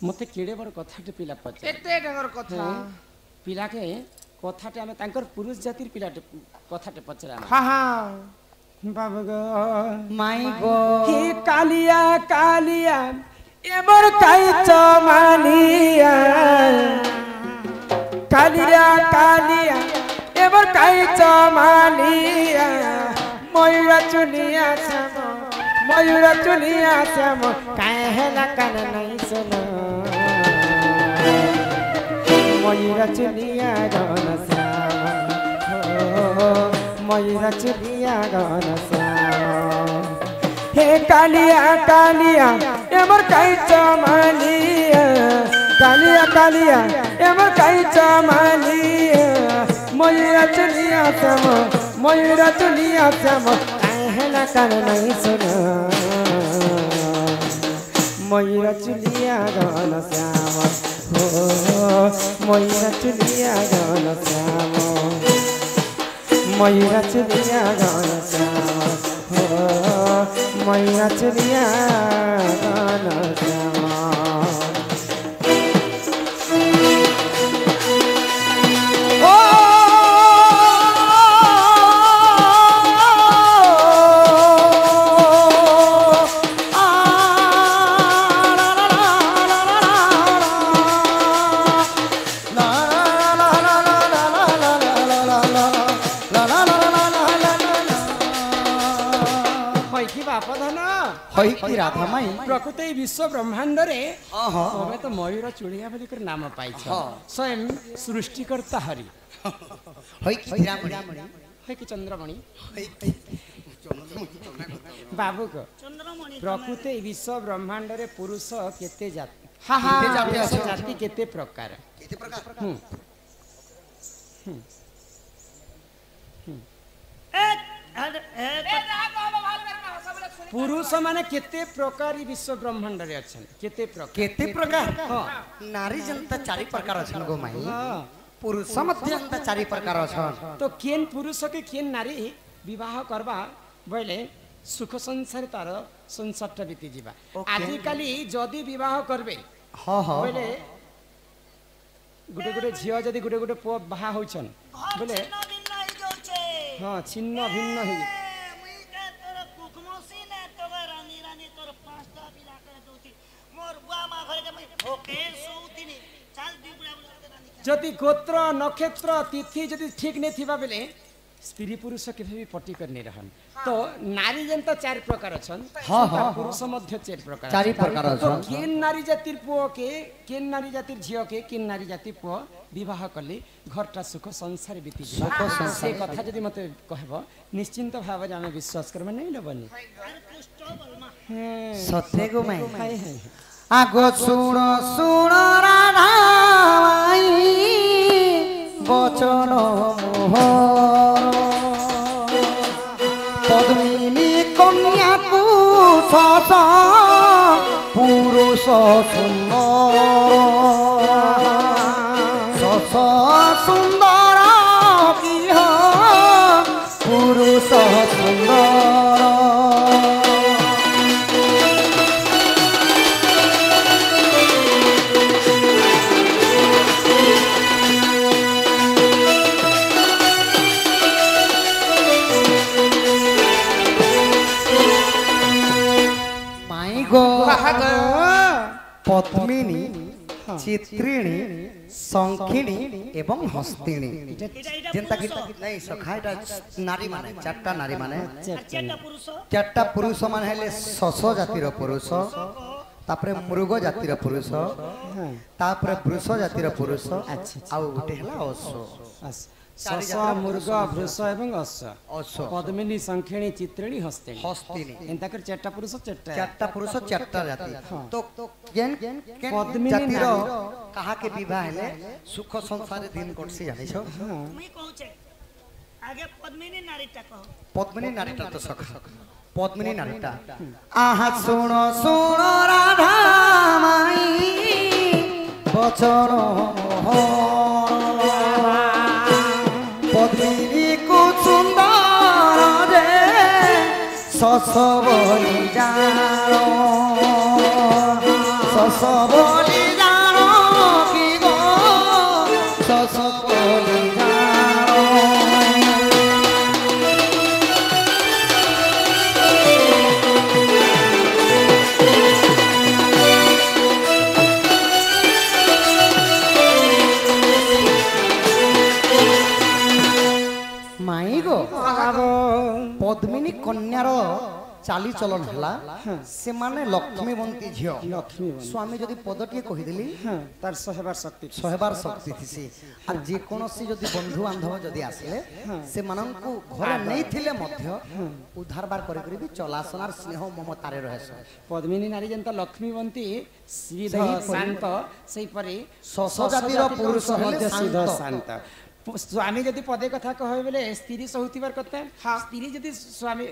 मते केड़े बड़ कथाटे पिला पचे एते डंगर कथा पिला के कथाटे आमे तांकर पुरुष जातिर पिलाटे कथाटे पचरा हां हां बाबा गो माई गो हे कालिया कालिया एबर काई चमालिया कालिया कालिया एबर काई चमालिया मयूरा चुनिया श्याम मयूरा चुनिया श्याम काहे ना कान नहीं सुनो मयूरा चुनिया गन श्याम मयूरा चुनिया गन श्याम हे कालिया कालिया एमर काई चमालिया कालिया कालिया एमर काई चमालिया मयूरा चुनिया श्याम मयूरा चुनिया श्याम काहे ना कान नहीं सुनो मयूरा चुनिया गन श्याम मयूरा चुनिया गन श्याम मयूरा चुनिया गन श्याम मयूरा चुनिया गन श्याम राधा माई प्रकृति विश्व ब्रह्मांड रे तबे तो मयूर चुड़िया बोली कर नाम पाइछ स्वयं सृष्टिकर्ता हरि होई हीरामणि है कि चंद्रमणि बाबू को प्रकृति विश्व ब्रह्मांड रे पुरुष केते जाति हां हां जाति केते प्रकार पुरुष माने केते प्रकार विश्व ब्रह्मांड रे अछन केते प्रकार हां नारी जनता चारि प्रकार अछन गो माई पुरुष मध्य जनता चारि प्रकार अछन तो केन पुरुष के केन नारी विवाह करबा बोले सुख संसार तार संसारटा बीती जीवा आजि काली जदी विवाह करबे हां हां बोले गुटे गुटे झियो जदी गुटे गुटे पो बाहा होछन बोले हां छिन्न भिन्न हे जदि गोत्र नक्षत्र तिथि जदि ठीक नहीं थिबा बेले स्त्री पुरुष केबे भी पटी करने रहन तो नारी जनता चार प्रकार अछन पुरुष मध्य चार प्रकार अछन केन नारी जातिर पुओ के केन नारी जातिर झियो के केन नारी जाति पुओ विवाह करले घरटा सुख संसार बीती जाय से कथा जदि मते कहबो निश्चिंत भाव जामे विश्वास करबे नै लबनी सत्य गो माई हाय हाय आगो सुण सुण राधा माई बचन मोहर पद्मिनी कन्या को सत पुरुष सुंदर सस सुंदर किह पुरुष सुंदर पद्मिनी चित्रिणी संखिणी एवं हस्तिणी जेंता कि नहीं सखाटा नारी माने चारटा नारी माने चारटा पुरुष माने हेले सस जातिर पुरुष तापरे मृग जातिर पुरुष तापरे वृष जातिर पुरुष आ उठे हला अश्व सस मुर्ग वृष एवं अश्व पद्मिनी संखिणी चित्रिणी हस्तिणी एंता कर चारटा पुरुष चारटा जाति तो केन पद्मिनी जातिर कहा के विवाह हेले सुख संसार दिन कोटसी जानि छो मैं कहू छे आगे पद्मिनी नारीटा कहो पद्मिनी नारीटा तो सखा पद्मिनी नारीटा आहा सुनो सुनो राधा माई बचन पद्मिनी को सुंदर रे सस बोली जानो सस बोली कन्यार चाली चलन हला से माने लक्ष्मीवंती झियो लक्ष्मी स्वामी जदि पदटिए कहिदेली हाँ तार सहबार शक्ति सहबार शक्ति थिसी आ जे कोनोसी जदि बंधु बांधव जदि आसिले से माननकु घरे नै थिले मध्य उद्धार बार करि करि भी चलासनार स्नेह ममतारे रहस पद्मिनी नारी जनता लक्ष्मीवंती सीध शांत सही परे शश जातिर पुरुष मध्य हेले सीध शांत शांत स्वामी जदि पदे कथा कहे बेले स्त्री सहुतिबार कथा स्त्री जदि स्वामी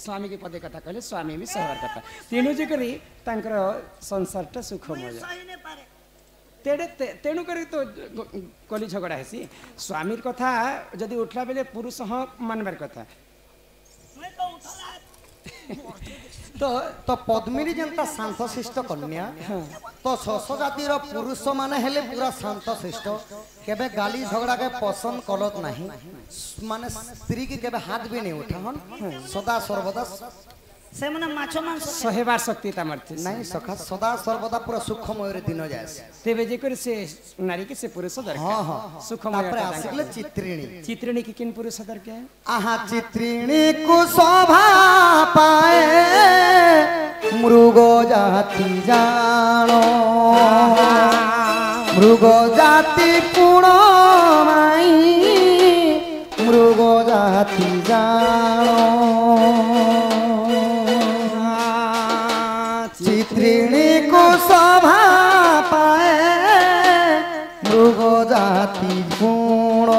स्वामी के पदे कथा कहले स्वामी भी सहबार कथा तेणु जे करी तांकर संसारटा सुखमय सही नहीं पारे तेणु करी तो कली झगड़ा हेसी स्वामीर कथा जदि उठला बेले पुरुष हाँ मानबार कथा मैं तो उठला तो पद्मिनी जनता शांत शिष्ट कन्या तो शश जातिर पुरुष माने हेले पूरा शांत शिष्ट केबे गाली झगड़ा के पसंद कलत नहीं माने स्त्री के केबे हाथ भी नहीं उठाहन सदा सर्वदा से मने माछो मांस सहेबार शक्ति तामर थी नहीं सखा सदा सर्वदा पूरा सुखमय रे दिन जाय तेबे जे कर से नारी के से पुरुष दरकार हां हां सुखमय तापर आसिले चित्रिणी चित्रिणी की किन पुरुष दरकार है आहा चित्रिणी को शोभा पाए मृग जाति जानो मृग जाति पुण माई मृग जाति जानो चित्रिणी को शोभा पाए मृग जाति गुण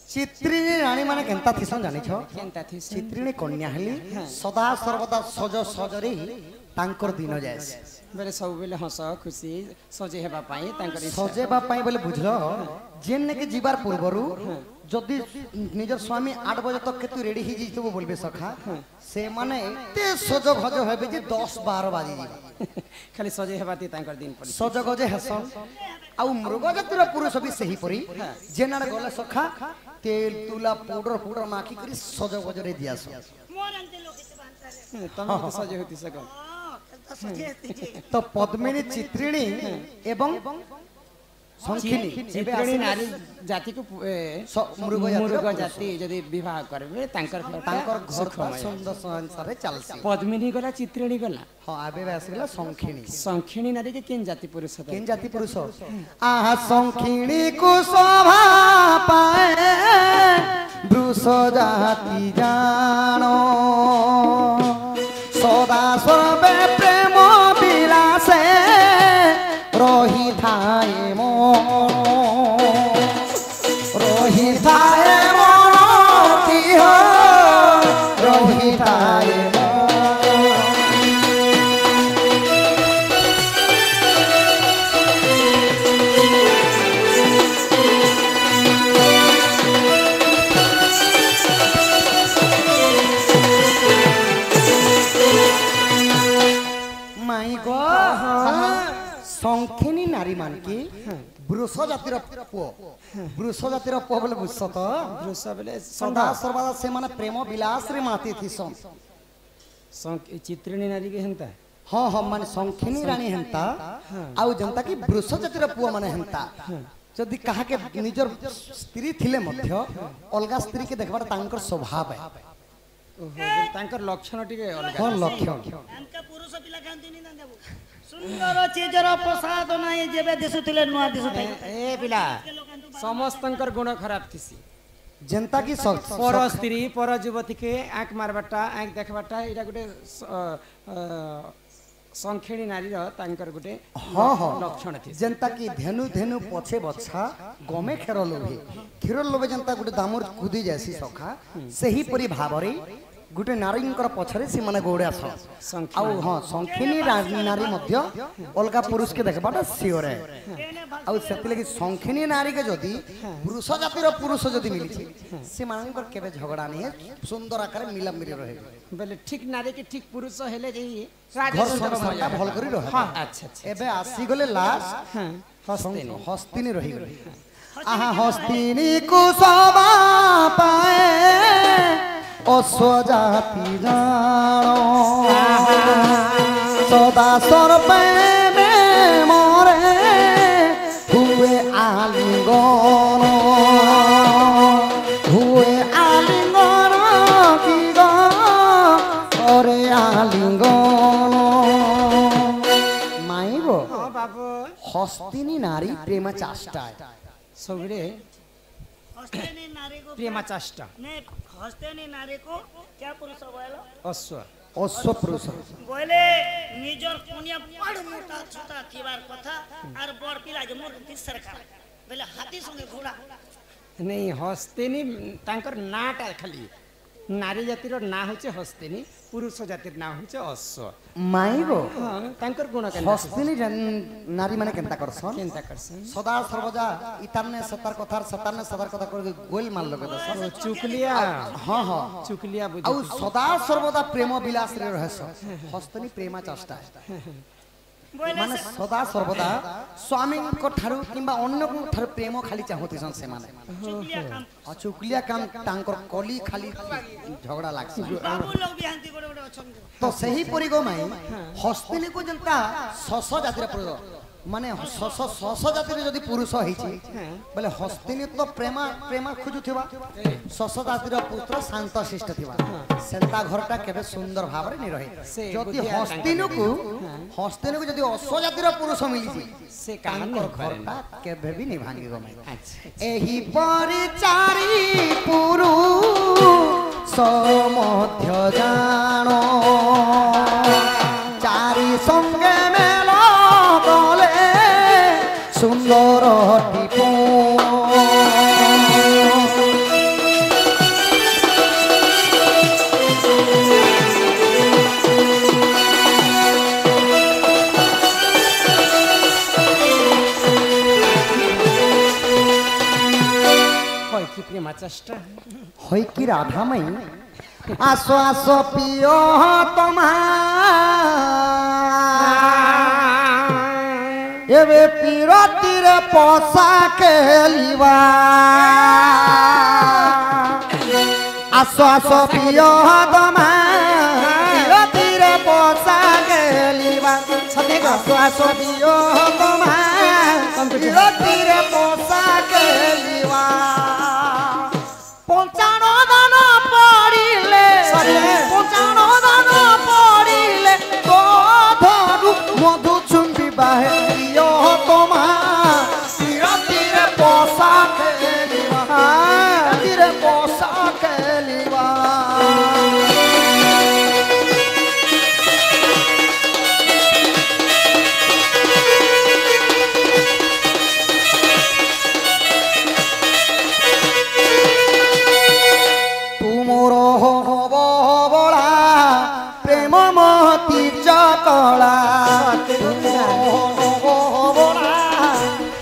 चित्रिणी रानी माने केनता थिसन जानि छ केनता थी चित्रिणी कन्या हेली सदा सर्वदा सज सजरी तांकर दिन जाय बेले सब बेले हंस खुशी सजे हेबा पाई तांकर सजेबा पाई बोले बुझलो जेने के जीवार पूर्वरु जदि निजर स्वामी 8 बजे तक के तू रेडी ही जितबो बोलबे सखा से माने एते सज भज होबे जे 10 12 बाजी जीवा खाली सजे हेबा ती तांकर दिन पड़ी सज गजे हसन आउ मृग जातिर पुरुष भी सही परी जेनाड गले सखा तेल तुला पाउडर माखी करी सज गजरे दियास मोर अंते लोग के बांधता रे तमे तो सजे होती सको तो सजे थी तो पद्मिनी चित्रिणी एवं संखिनी चित्रिणी नारी जाति को मृग जाति यदि विवाह करबे तांकर घर पर सुंदर संसार चलसी पद्मिनी गला चित्रिणी गला हां आबे आसिला संखिनी संखिणी नारी के केन जाति पुरुष केन जाति पुरुष आहा संखिनी को शोभा पाए वृष जाति जानो सदा सर्वे प्रेम विलासे रही थाए मन रही थाए मन की हो रही थाए माई गो संखिनी नारी मान की वृष जातिर पुओ बोले बुझस तो वृष बेले सदा सर्वदा से माने प्रेम विलास रे माती थी चित्रिणी नारी के हेंता हां हां माने संखिनी रानी हेंता आउ जनता की वृष जातिर पुओ माने हेंता जदि कहा के निजर स्त्री थिले मध्य अलगा स्त्री के देखबार तांकर स्वभाव है तांकर लक्षण टिके अलगा कोन लक्षण हमका पुरुष पिला कांती नहीं देबो सुंदर चीजर प्रसाद नाही जेबे दिसुतिले नुआ दिसुते ए पिला समस्तंकर गुण खराब थिसी जनता की पर स्त्री पर युवती के आंख मारबाटा आंख देखबाटा इटा गुटे संखिणी नारी तांकर गुटे हां हां लक्षण थी जनता की धेनु धेनु पछे बछा गमे खेर लोभे जनता गुटे दामर कुदी जैसी सखा सही परि भाबरे गुटे नारींकर पछरे से माने गोड़े आस आउ हां संखिनी नारी मध्य अलगा पुरुष के देखबाटा सियोर है आउ सेति लगी संखिनी नारी के जदी पुरुष जातिर पुरुष जदी मिली से मानकर केबे झगड़ा नहीं है सुंदर आकार मिला मिली रहे बोले ठीक नारी के ठीक पुरुष हेले जाई घर संसारटा भल करी रह हाँ अच्छा अच्छा एबे आसी गले लास्ट हाँ हस्तिनी हस्तिनी रही गले आहा हस्तिनी कुसुमा पाए अश्व जाति जानो सदा सर्पे में मोरे हुए आलिंगन की गो अरे आलिंगन माइबो हाँ बाबू हस्तिनी नारी प्रेम चाष्टा सगळे हस्ते नहीं नारी को प्रेमा चाष्टा नहीं हस्ते नहीं नारी को क्या पुरुष बोलो अश्व अश्व पुरुष बोले निजर पुनिया बड़ मोटा छोटा थिबार कथा और बड़ पिला जे मोर सरकार बोले हाथी संगे घोड़ा नहीं हस्तिनी तांकर नाटा खाली नारी जातिर ना होचे हस्तिनी पुरुष जातिर ना होचे अश्व माइबो हाँ तांकर गुण केनता हस्तिनी नारी माने केनता करसन केनता करसन सदा सर्वदा इतारने सतार कथार सतारने सतार कथा कर गोल माल लगे दस चुकलिया हां हां चुकलिया बुझ आउ सदा सर्वदा प्रेम विलास रे रहस हस्तिनी प्रेमा चाष्टा माने सदा सर्वदा स्वामी को ठारू किंबा अन्य को ठारू प्रेम खाली चाहती सन से माने चुगलिया काम चुकलिया काम तांकर कली खाली झगड़ा लागसी बाबू लोग भी हांती गोड़े गोड़े अछन तो सही परि गो माई हस्तिनी को जनता सस जातिर पुरुष माने सस जातिर जदी पुरुष होईची बोले हस्तिनी तो प्रेमा प्रेमा खोजुथिबा सस जातिर पुत्र शांत शिष्ट थिबा सेंता घरटा केबे सुंदर भाबरे नि रहे जदी हस्तिनी को जदी अश्व जातिर पुरुष मिलिची से कान घरटा केबे भी नि भांगी गो माई अच्छा एही परिचारी पुरुष मध्य जानो चारि संगे मेल गले सुंदर टिपो হয় কি প্রেমা চেষ্টা হয় কি রাধা মাই आसो आसो पियो तुम्हार एवे पीरो तीरे पोसा के लिवा आसो आसो पियो तुम्हार तीरे पोसा के लिवा आसो आसो पियो तुम्हार तीरे पोसा के लिवा पंचानो दाना पड़िले पंचानो दाना पड़िले धरु मधु चुंबी बाहे प्रिय तुम्हार तीरे तीरे पोसा खेलिवा तीरे पोसा खेलिवा कला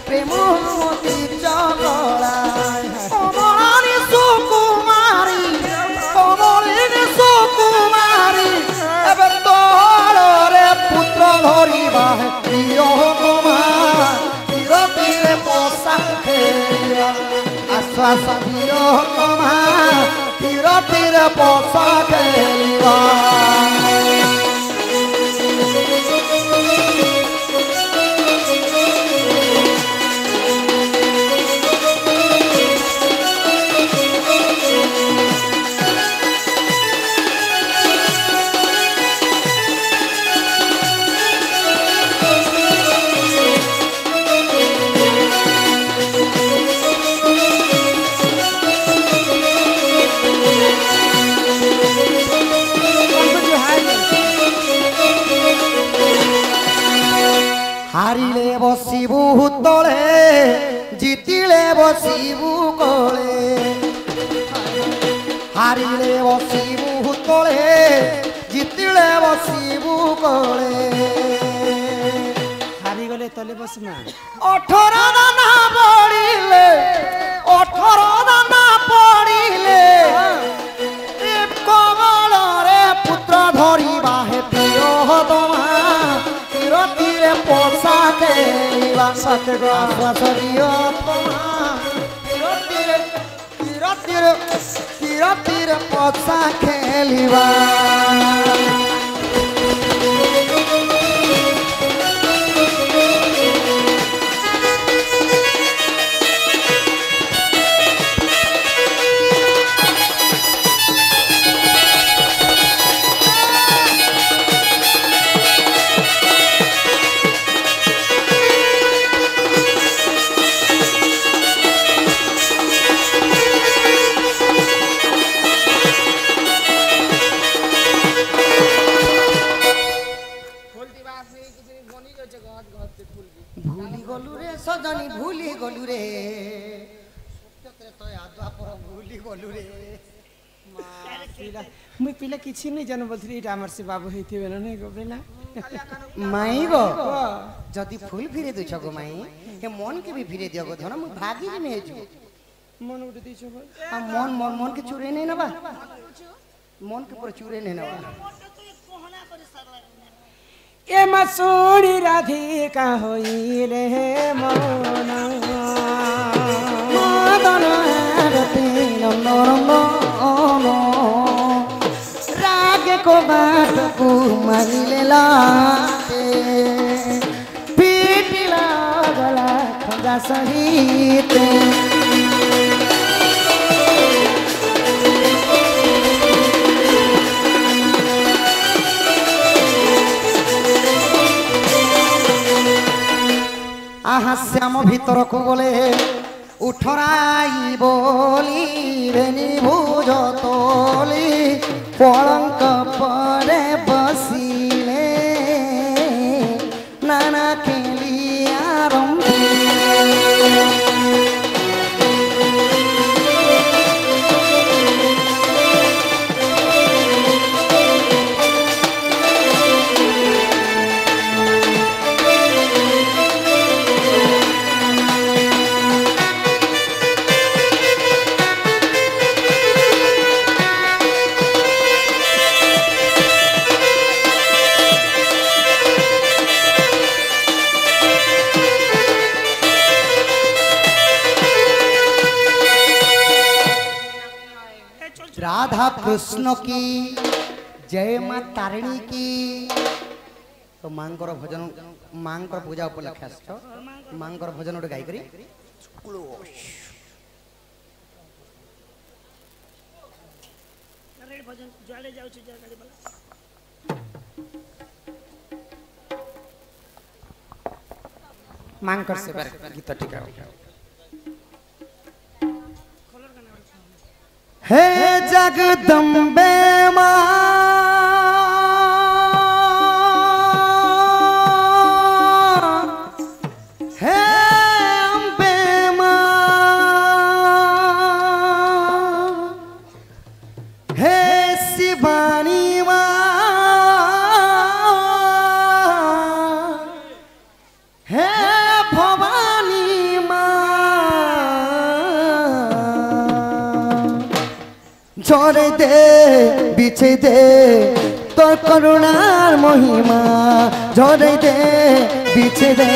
प्रेम मोती चला कमलानी सुकुमारी कमलिनी सुकुमारी एबे तोर रे पुत्र धरिबा प्रिय कुमार तीर तीरे पोसा खेलिया आश्वास प्रिय कुमार तीर तीरे पोसा खेलिया हारिले बसिबु तले जितिले बसिबु कोले हारिले बसिबु तले जितिले बसिबु कोले हारी गले तले बसना 18 दाना पड़िले 18 दाना पड़िले कमल रे আশ্বাস দিও কিরতির পছা খেলিবা ভুলি গলু রে সজনী ভুলি গলু রে সত্যতে তো আদা পর ভুলি গলু রে মুই পিলা কিছু নাই জানো বলছি এটা আমার সে বাবু হইতিবে না গো বেলা মাই গো যদি ফুল ফিরে দুছ গো মাই হে মন কে भी ফিরে দিও গো ধন মু ভাগি রে মেজু মন উঠে দিছ গো आ मन मन मन के चुरे नहीं ना बा मन के पर चुरे नहीं ना बा ए मसूड़ी राधिका होइले मन मदन रति नंदन राग को बात को मानिले लाते पीटिला गला खगा सहित आहा श्याम भीतर को गले उठराई बोली रेनी भुज तोली पलंक परे बसिले नाना खेलिया रंबी राधा कृष्ण की जय मां तारिणी की तो मांकर भजन मांकर पूजा उपलक्षे आसछ मांकर भजन उठे गाई करी भजन जुआड़े जाऊ छी गाड़ी वाला मांकर से बार गीत टिका हे जगदम्बे मां हे अम्बे मां हे शिवानी मां हे भवानी झरे दे बिछे दे तोर करुणार महिमा झरे दे बिछे दे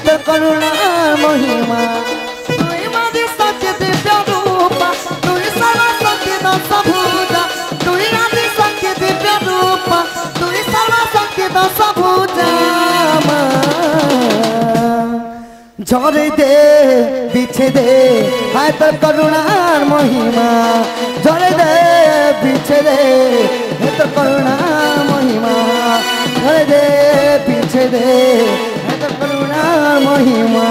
तोर करुणार महिमा तुई मादी सत्य दिव्य रूपा तुई सर्वशक्ति दश भुजा तुई आदि सत्य दिव्य रूपा तुई सर्वशक्ति दश भुजा झरे दे बिछे दे हाय तोर करुणार महिमा झरे दे बिछे दे हाय तोर करुणार महिमा झरे दे बिछे दे हाय तोर करुणार महिमा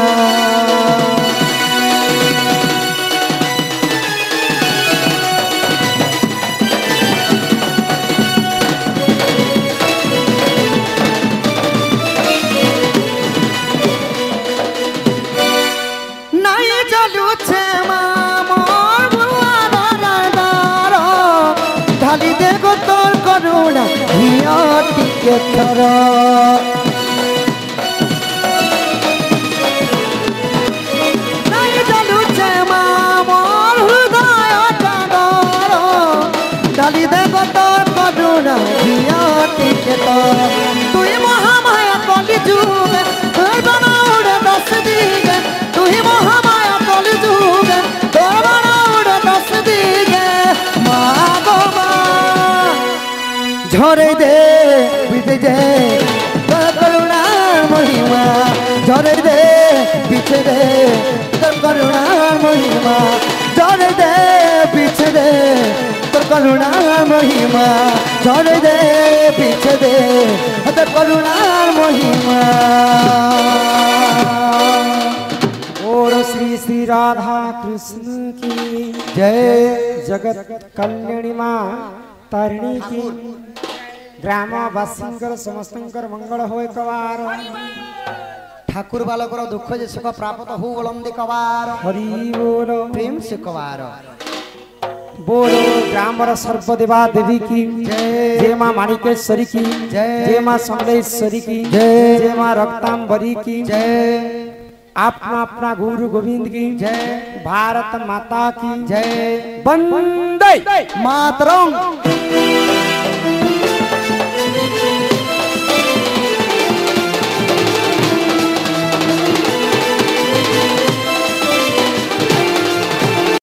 ढाली दे गो तोर करुणा हिया टिके थर नहीं जालू छे मोर हृदय चादर ढाली दे गो तोर करुणा हिया टिके थर तुई महामाया कलि जुग तोर बना उड़े दस दी ঝরে দে বিতে দে তোর করুণার মহিমা ঝরে দে বিছে দে তোর করুণার মহিমা ঝরে দে বিছে দে তোর করুণার মহিমা ঝরে দে বিছে দে তোর করুণার মহিমা और श्री श्री राधा कृष्ण की जय जगत कल्याणी माँ तारिणी की ग्रामवासींकर समस्तंकर मंगल होय कवार ठाकुर बालकर दुख जे सुख प्राप्त हो बोलंदी कवार हरि बोल प्रेम से कवार बोलो ग्रामर सर्वदेवा देवी की जय माँ माणिकेश्वरी की जय माँ समलेश्वरी की जय माँ रक्तांबरी की जय अपना अपना गुरु गोविंद की जय भारत माता की जय वंदे मातरम